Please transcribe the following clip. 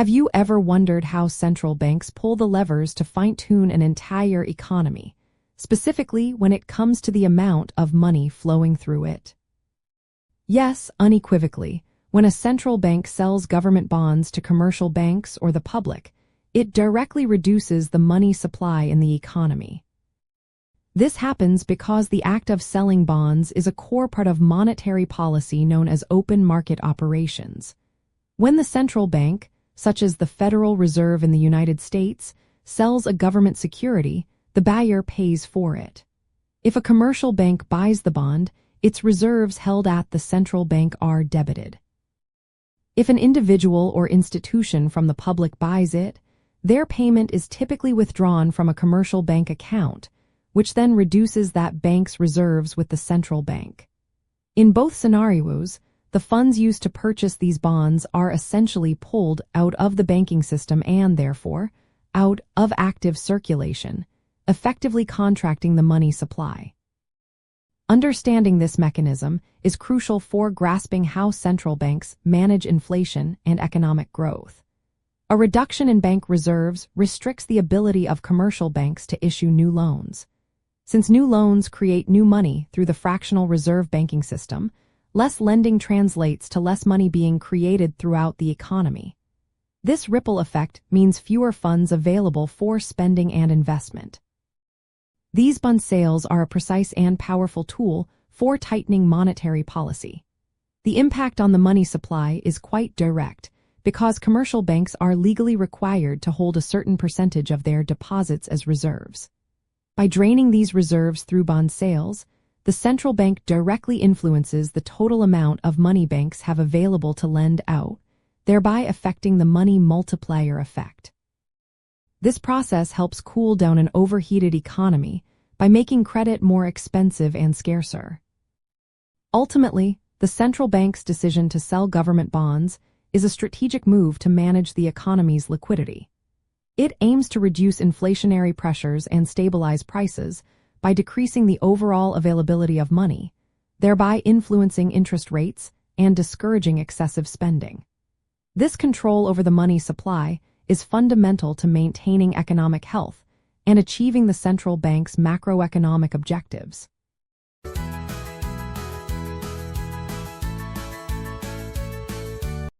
Have you ever wondered how central banks pull the levers to fine-tune an entire economy, specifically when it comes to the amount of money flowing through it? Yes, unequivocally, when a central bank sells government bonds to commercial banks or the public, it directly reduces the money supply in the economy. This happens because the act of selling bonds is a core part of monetary policy known as open market operations. When the central bank, such as the Federal Reserve in the United States, sells a government security, the buyer pays for it. If a commercial bank buys the bond, its reserves held at the central bank are debited. If an individual or institution from the public buys it, their payment is typically withdrawn from a commercial bank account, which then reduces that bank's reserves with the central bank. In both scenarios, the funds used to purchase these bonds are essentially pulled out of the banking system and, therefore, out of active circulation, effectively contracting the money supply. Understanding this mechanism is crucial for grasping how central banks manage inflation and economic growth. A reduction in bank reserves restricts the ability of commercial banks to issue new loans. Since new loans create new money through the fractional reserve banking system, less lending translates to less money being created throughout the economy. This ripple effect means fewer funds available for spending and investment. These bond sales are a precise and powerful tool for tightening monetary policy. The impact on the money supply is quite direct because commercial banks are legally required to hold a certain percentage of their deposits as reserves. By draining these reserves through bond sales, the central bank directly influences the total amount of money banks have available to lend out, thereby affecting the money multiplier effect. This process helps cool down an overheated economy by making credit more expensive and scarcer. Ultimately, the central bank's decision to sell government bonds is a strategic move to manage the economy's liquidity. It aims to reduce inflationary pressures and stabilize prices by decreasing the overall availability of money, thereby influencing interest rates and discouraging excessive spending. This control over the money supply is fundamental to maintaining economic health and achieving the central bank's macroeconomic objectives.